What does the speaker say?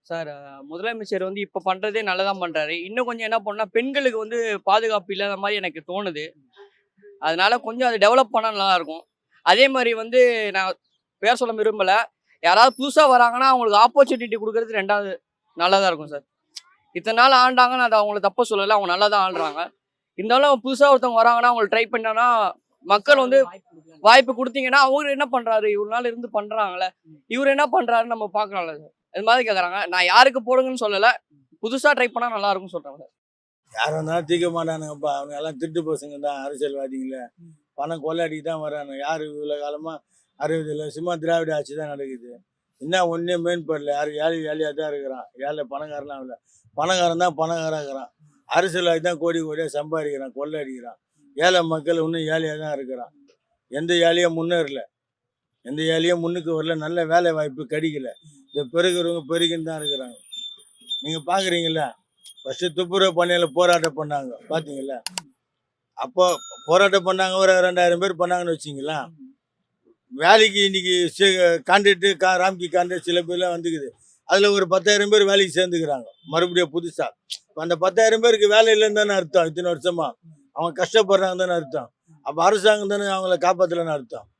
Sir முதலமைச்சர் வந்து இப்ப பண்றதே நல்லதான் பண்றாரு. இன்னும் கொஞ்சம் என்ன பண்ணா பெண்களுக்கு வந்து பாதுகாப்பு இல்லாத மாரி எனக்கு தோணுது. அதனால கொஞ்சம் அத டெவலப் பண்ணா நல்லாருக்கும். அதே மாரி வந்து நான் பேர் சொல்ல விரும்பல. யாராவது புதுசா வராங்கன்னா, அவங்களுக்கு ஆப்பர்ச்சுனிட்டி குடுக்குறது 2வது நல்லதா இருக்கும் சார். இத்தன நாள் ஆண்டாங்க நான் அத அவங்கள தப்பா சொல்லல. அவங்க நல்லா தான் ஆள்றாங்க. இருந்தாலும் புதுசா ஒருத்தவங்க வராங்கன்னா, அவங்கள ட்ரை பண்ணானா, மக்கள் வந்து வாய்ப்பு குடுத்தீங்கன்னா, அவரு என்ன பண்றாரு? இவ்வளவு நாள் இருந்து பண்றாங்கல்ல. இவரு என்ன பண்றாருன்னு நம்ம பார்க்கலாம்ல சார். அது மாதிரி கேட்கறாங்க. நான் யாருக்கு போடுங்கன்னு சொல்லல. புதுசா ட்ரை பண்ணா நல்லா இருக்கும்னு சொல்றேன் சார். யார் வந்தாலும் தீர்க்க மாட்டானுங்கப்பா. அவனுங்க எல்லாம் திருட்டு பசங்க தான் அரசியல்வாதிங்கள. பணம் கொள்ளையடிக்க தான் வரானுங்க. யார் இவ்வளோ காலமா 60 வருஷமா திராவிட ஆட்சி தான் நடக்குது. என்ன ஒண்ணுமே மேம்படல. யாரு ஏழை ஏழையா தான் இருக்கிறான். ஏழை பணக்காரன்லாம் இல்ல. பணக்காரன் தான் பணக்காரன் இருக்கிறான். அரசியல்வாதி தான் கோடி கோடியா சம்பாதிக்கிறான், கொள்ளையடிக்கிறான். ஏழை மக்கள் இன்னும் ஏழையா தான் இருக்கிறான். எந்த ஏழையும் முன்னேறல. எந்த ஏழையும் முன்னுக்கு வரல. நல்ல வேலை வாய்ப்பு கிடைக்கல. இந்த பெருகிறவங்க பெருகின்னு தான் இருக்கிறாங்க. நீங்க பாக்குறீங்கல்ல, ஃபர்ஸ்ட் துப்புரவு பணியில போராட்டம் பண்ணாங்க பாத்தீங்களா? அப்போ போராட்டம் பண்ணாங்க, ஒரு 2000 பேர் பண்ணாங்கன்னு வச்சிங்களேன். வேலைக்கு இன்னைக்கு கான்ட்ராக்ட் ராம்கி கான்ட்ராக்ட் சில பேர்லாம் வந்துக்குது. அதுல ஒரு 10,000 பேர் வேலைக்கு சேர்ந்துக்கிறாங்க மறுபடியும் புதுசா. இப்ப அந்த 10,000 பேருக்கு வேலை இல்லைன்னு தானே அர்த்தம். இத்தனை வருஷமா அவங்க கஷ்டப்படுறாங்க தானே அர்த்தம். அப்ப அரசாங்கம் தானே அவங்கள காப்பாத்தலன்னு அர்த்தம்.